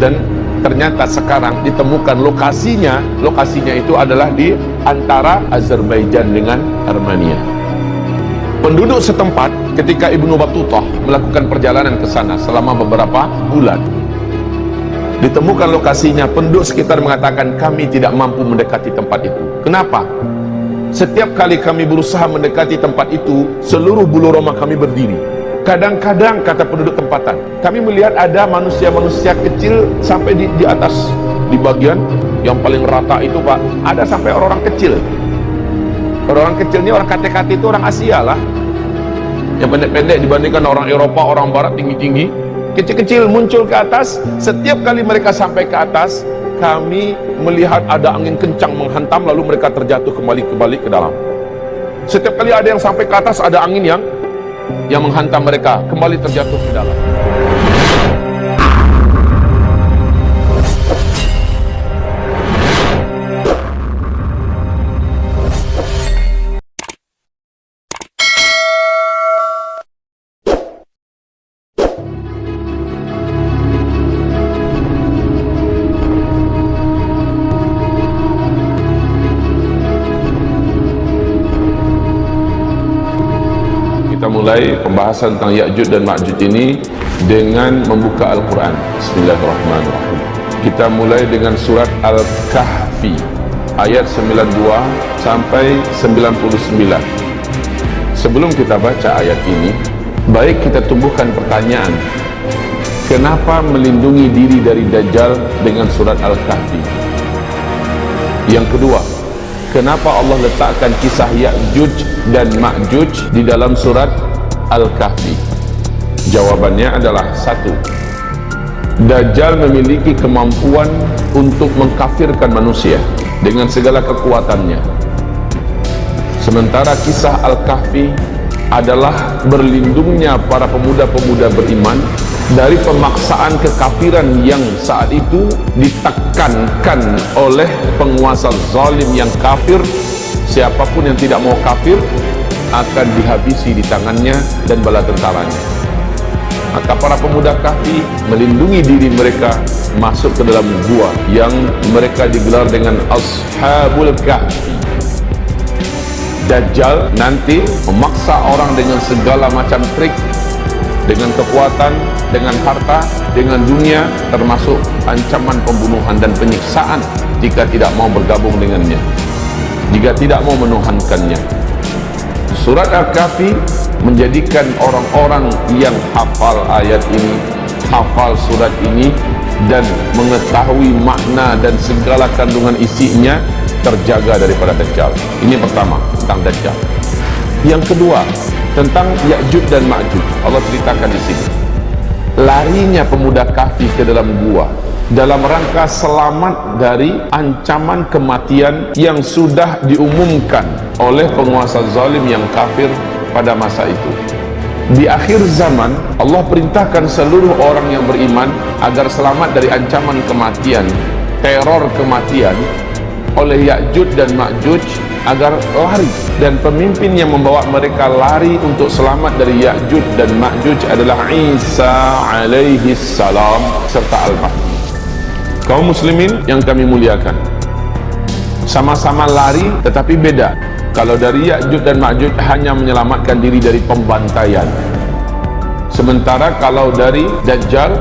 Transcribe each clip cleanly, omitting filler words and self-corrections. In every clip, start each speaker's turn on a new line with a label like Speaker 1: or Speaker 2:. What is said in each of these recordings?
Speaker 1: dan ternyata sekarang ditemukan lokasinya itu adalah di antara Azerbaijan dengan Armenia. Penduduk setempat ketika Ibnu Battutah melakukan perjalanan ke sana selama beberapa bulan, ditemukan lokasinya, penduduk sekitar mengatakan kami tidak mampu mendekati tempat itu. Kenapa? Setiap kali kami berusaha mendekati tempat itu, seluruh bulu roma kami berdiri. Kadang-kadang, kata penduduk tempatan, kami melihat ada manusia-manusia kecil sampai di atas, di bagian yang paling rata itu Pak, ada sampai orang kecil. Orang kecil ini, orang kate-kate itu orang Asia lah, yang pendek-pendek dibandingkan orang Eropa, orang Barat tinggi-tinggi. Kecil-kecil muncul ke atas. Setiap kali mereka sampai ke atas, kami melihat ada angin kencang menghantam, lalu mereka terjatuh kembali ke dalam. Setiap kali ada yang sampai ke atas, ada angin yang menghantam mereka, kembali terjatuh ke dalam. Kita mulai pembahasan tentang Ya'juj dan Ma'juj ini dengan membuka Al-Quran. Bismillahirrahmanirrahim. Kita mulai dengan surat Al-Kahfi ayat 92 sampai 99. Sebelum kita baca ayat ini, baik kita tumbuhkan pertanyaan, kenapa melindungi diri dari Dajjal dengan surat Al-Kahfi? Yang kedua, kenapa Allah letakkan kisah Ya'juj dan Ma'juj di dalam surat Al-Kahfi? Jawabannya adalah satu, Dajjal memiliki kemampuan untuk mengkafirkan manusia dengan segala kekuatannya. Sementara kisah Al-Kahfi adalah berlindungnya para pemuda-pemuda beriman dari pemaksaan kekafiran yang saat itu ditekankan oleh penguasa zalim yang kafir. Siapapun yang tidak mau kafir akan dihabisi di tangannya dan bala tentaranya. Maka para pemuda Kahfi melindungi diri mereka masuk ke dalam gua yang mereka digelar dengan Ashabul Kahfi. Dajjal nanti memaksa orang dengan segala macam trik, dengan kekuatan, dengan harta, dengan dunia, termasuk ancaman pembunuhan dan penyiksaan jika tidak mau bergabung dengannya, jika tidak mau menuhankannya. Surat Al-Kahfi menjadikan orang-orang yang hafal ayat ini, hafal surat ini, dan mengetahui makna dan segala kandungan isinya terjaga daripada Dajjal. Ini pertama, tentang Dajjal. Yang kedua, tentang Ya'juj dan Ma'juj. Allah ceritakan di sini, larinya pemuda Kahfi ke dalam gua dalam rangka selamat dari ancaman kematian yang sudah diumumkan oleh penguasa zalim yang kafir pada masa itu. Di akhir zaman, Allah perintahkan seluruh orang yang beriman agar selamat dari ancaman kematian, teror kematian oleh Ya'juj dan Ma'juj, agar lari, dan pemimpin yang membawa mereka lari untuk selamat dari Ya'juj dan Ma'juj adalah Isa alaihi salam serta Al-Mahdi. Kaum muslimin yang kami muliakan, sama-sama lari tetapi beda. Kalau dari Ya'juj dan Ma'juj hanya menyelamatkan diri dari pembantaian, sementara kalau dari Dajjal,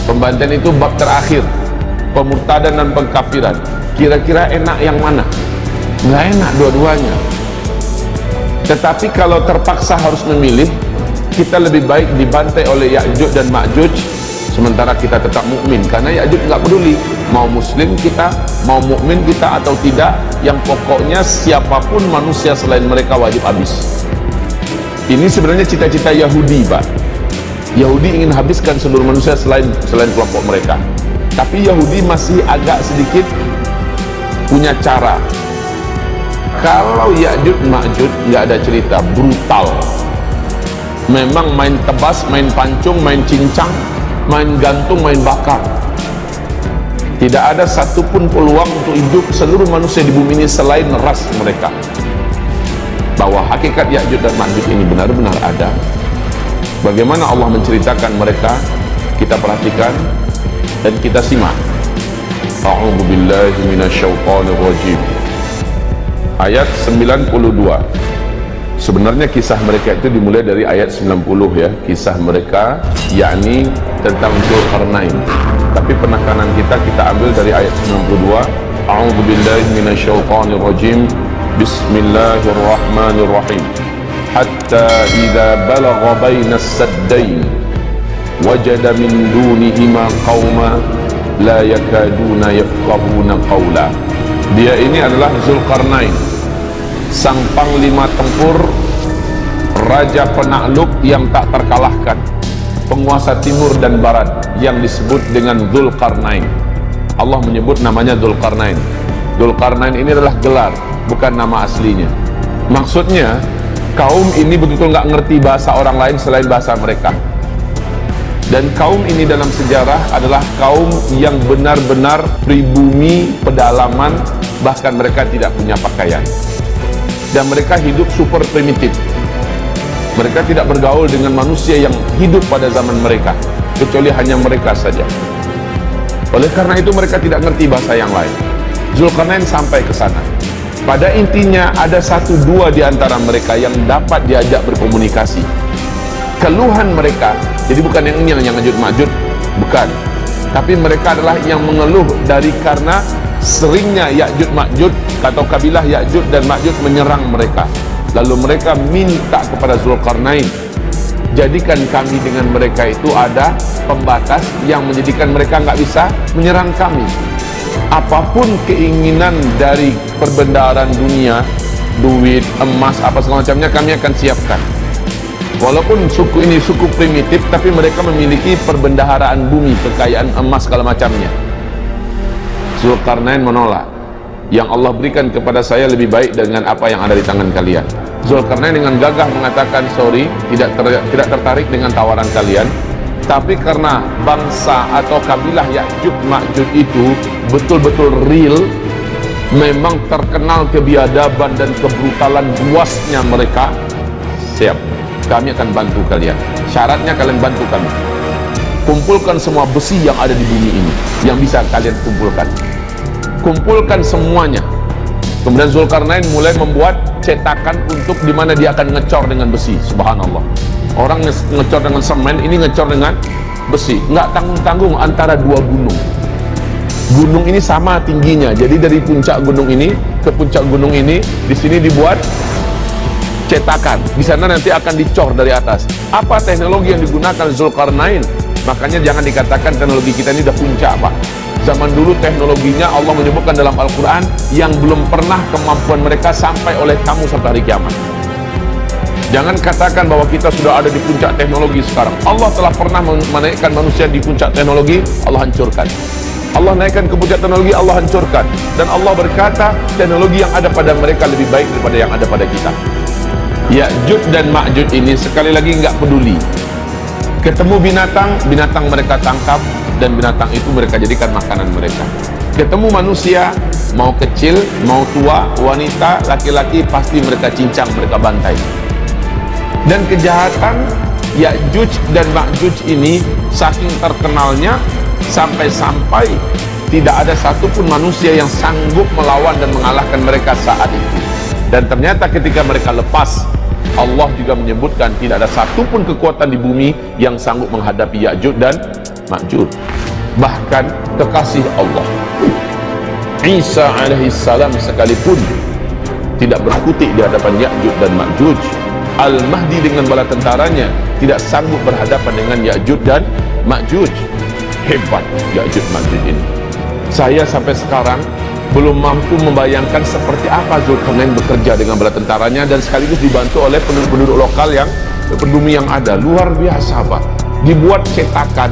Speaker 1: pembantaian itu bab terakhir, pemurtadan dan pengkafiran. Kira-kira enak yang mana? Nggak enak dua-duanya. Tetapi kalau terpaksa harus memilih, kita lebih baik dibantai oleh Ya'juj dan Ma'juj sementara kita tetap mukmin, karena Ya'juj nggak peduli mau muslim kita, mau mukmin kita atau tidak, yang pokoknya siapapun manusia selain mereka wajib habis. Ini sebenarnya cita-cita Yahudi, Pak. Yahudi ingin habiskan seluruh manusia selain kelompok mereka. Tapi Yahudi masih agak sedikit punya cara. Kalau Ya'juj Ma'juj nggak ada cerita, brutal. Memang main tebas, main pancung, main cincang, main gantung, main bakar. Tidak ada satupun peluang untuk hidup seluruh manusia di bumi ini selain ras mereka. Bahwa hakikat Ya'juj dan Ma'juj ini benar-benar ada. Bagaimana Allah menceritakan mereka, kita perhatikan Dan kita simak. A'udzu billahi minasyaitonir rajim. Ayat 92. Sebenarnya kisah mereka itu dimulai dari ayat 90 ya. Kisah mereka yakni tentang Dzulqarnain. Tapi penekanan kita ambil dari ayat 92. A'udzu billahi minasyaitonir rajim. Bismillahirrahmanirrahim. Hatta idza balagha bainas saddain wajada min dunihima qauma la yakaduna yafqahuna qawla. Dia ini adalah Dzulqarnain, sang panglima tempur, raja penakluk yang tak terkalahkan, penguasa timur dan barat yang disebut dengan Dzulqarnain. Allah menyebut namanya Dzulqarnain. Dzulqarnain ini adalah gelar, bukan nama aslinya. Maksudnya kaum ini betul-betul nggak ngerti bahasa orang lain selain bahasa mereka. Dan kaum ini dalam sejarah adalah kaum yang benar-benar pribumi, pedalaman, bahkan mereka tidak punya pakaian. Dan mereka hidup super primitif. Mereka tidak bergaul dengan manusia yang hidup pada zaman mereka, kecuali hanya mereka saja. Oleh karena itu mereka tidak ngerti bahasa yang lain. Dzulqarnain sampai ke sana. Pada intinya ada 1-2 di antara mereka yang dapat diajak berkomunikasi. Keluhan mereka, jadi bukan yang ini yang Ya'juj Ma'juj, bukan, tapi mereka adalah yang mengeluh dari karena seringnya Ya'juj Ma'juj atau kabilah Ya'juj dan Ma'juj menyerang mereka. Lalu mereka minta kepada Dzulqarnain, jadikan kami dengan mereka itu ada pembatas yang menjadikan mereka nggak bisa menyerang kami. Apapun keinginan dari perbendaharaan dunia, duit, emas, apa segala macamnya, kami akan siapkan. Walaupun suku ini suku primitif, tapi mereka memiliki perbendaharaan bumi, kekayaan emas segala macamnya. Dzulqarnain menolak. Yang Allah berikan kepada saya lebih baik dengan apa yang ada di tangan kalian. Dzulqarnain dengan gagah mengatakan, sorry, tidak tertarik dengan tawaran kalian. Tapi karena bangsa atau kabilah Ya'juj Ma'juj itu betul-betul real, memang terkenal kebiadaban dan kebrutalan buasnya mereka, siap, kami akan bantu kalian. Syaratnya kalian bantu kami. Kumpulkan semua besi yang ada di bumi ini, yang bisa kalian kumpulkan. Kumpulkan semuanya. Kemudian Dzulqarnain mulai membuat cetakan untuk dimana dia akan ngecor dengan besi. Subhanallah. Orang ngecor dengan semen, ini ngecor dengan besi. Nggak tanggung-tanggung antara 2 gunung. Gunung ini sama tingginya. Jadi dari puncak gunung ini ke puncak gunung ini, di sini dibuat cetakan, di sana nanti akan dicor dari atas. Apa teknologi yang digunakan Dzulqarnain? Makanya jangan dikatakan teknologi kita ini udah puncak, Pak. Zaman dulu teknologinya Allah menyebutkan dalam Al-Quran yang belum pernah kemampuan mereka sampai oleh kamu sampai hari kiamat. Jangan katakan bahwa kita sudah ada di puncak teknologi sekarang. Allah telah pernah menaikkan manusia di puncak teknologi, Allah hancurkan. Allah naikkan ke puncak teknologi, Allah hancurkan. Dan Allah berkata teknologi yang ada pada mereka lebih baik daripada yang ada pada kita. Ya'juj dan Ma'juj ini sekali lagi nggak peduli. Ketemu binatang, binatang mereka tangkap, dan binatang itu mereka jadikan makanan mereka. Ketemu manusia, mau kecil, mau tua, wanita, laki-laki, pasti mereka cincang, mereka bantai. Dan kejahatan Ya'juj dan Ma'juj ini saking terkenalnya, sampai-sampai tidak ada satupun manusia yang sanggup melawan dan mengalahkan mereka saat itu. Dan ternyata ketika mereka lepas, Allah juga menyebutkan tidak ada satupun kekuatan di bumi yang sanggup menghadapi Ya'juj dan Ma'juj. Bahkan kekasih Allah Isa alaihissalam sekalipun tidak berkutik di hadapan Ya'juj dan Ma'juj. Al-Mahdi dengan bala tentaranya tidak sanggup berhadapan dengan Ya'juj dan Ma'juj. Hebat Ya'juj Ma'juj ini. Saya sampai sekarang belum mampu membayangkan seperti apa Dzulqarnain bekerja dengan bala tentaranya dan sekaligus dibantu oleh penduduk lokal yang pribumi yang ada. Luar biasa, Pak. Dibuat cetakan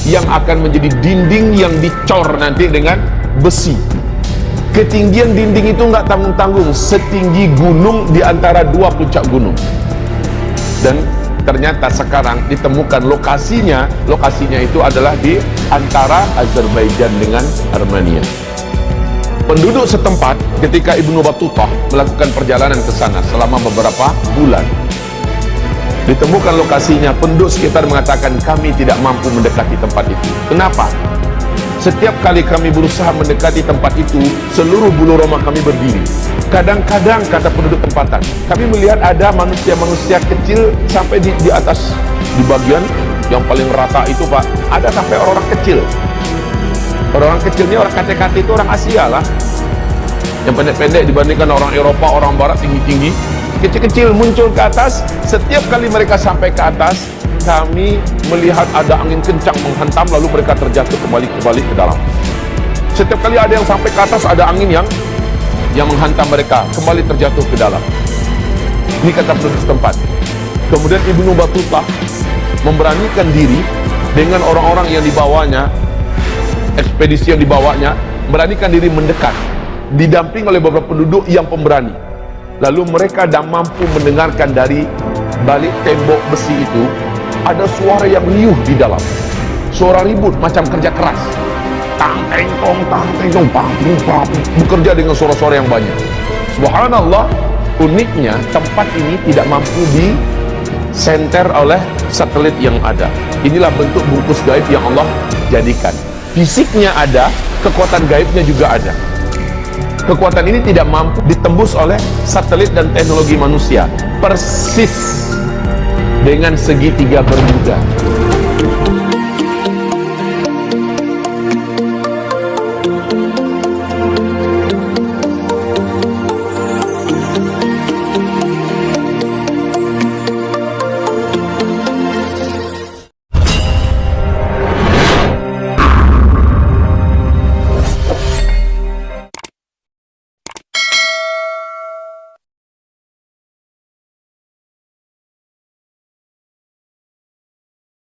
Speaker 1: yang akan menjadi dinding yang dicor nanti dengan besi. Ketinggian dinding itu nggak tanggung-tanggung, setinggi gunung di antara 2 puncak gunung. Dan ternyata sekarang ditemukan lokasinya itu adalah di antara Azerbaijan dengan Armenia. Penduduk setempat ketika Ibnu Battutah melakukan perjalanan ke sana selama beberapa bulan, ditemukan lokasinya, penduduk sekitar mengatakan kami tidak mampu mendekati tempat itu. Kenapa? Setiap kali kami berusaha mendekati tempat itu, seluruh bulu roma kami berdiri. Kadang-kadang, kata penduduk tempatan, kami melihat ada manusia-manusia kecil sampai di atas, di bagian yang paling rata itu Pak, ada sampai orang-orang kecil. Orang kecilnya, orang KTKT itu orang Asia lah, yang pendek-pendek dibandingkan orang Eropa, orang Barat tinggi-tinggi. Kecil-kecil muncul ke atas. Setiap kali mereka sampai ke atas, kami melihat ada angin kencang menghantam, lalu mereka terjatuh kembali ke dalam. Setiap kali ada yang sampai ke atas, ada angin yang menghantam mereka, kembali terjatuh ke dalam. Ini kata penduduk setempat. Kemudian Ibnu Battuta memberanikan diri dengan orang-orang yang dibawanya, ekspedisi yang dibawanya, beranikan diri mendekat, didamping oleh beberapa penduduk yang pemberani. Lalu mereka dah mampu mendengarkan dari balik tembok besi itu ada suara yang riuh di dalam, suara ribut macam kerja keras, tang teng tong, pam pam, bekerja dengan suara-suara yang banyak. Subhanallah, uniknya tempat ini tidak mampu disenter oleh satelit yang ada. Inilah bentuk bungkus gaib yang Allah jadikan. Fisiknya ada, kekuatan gaibnya juga ada. Kekuatan ini tidak mampu ditembus oleh satelit dan teknologi manusia. Persis dengan segitiga Bermuda.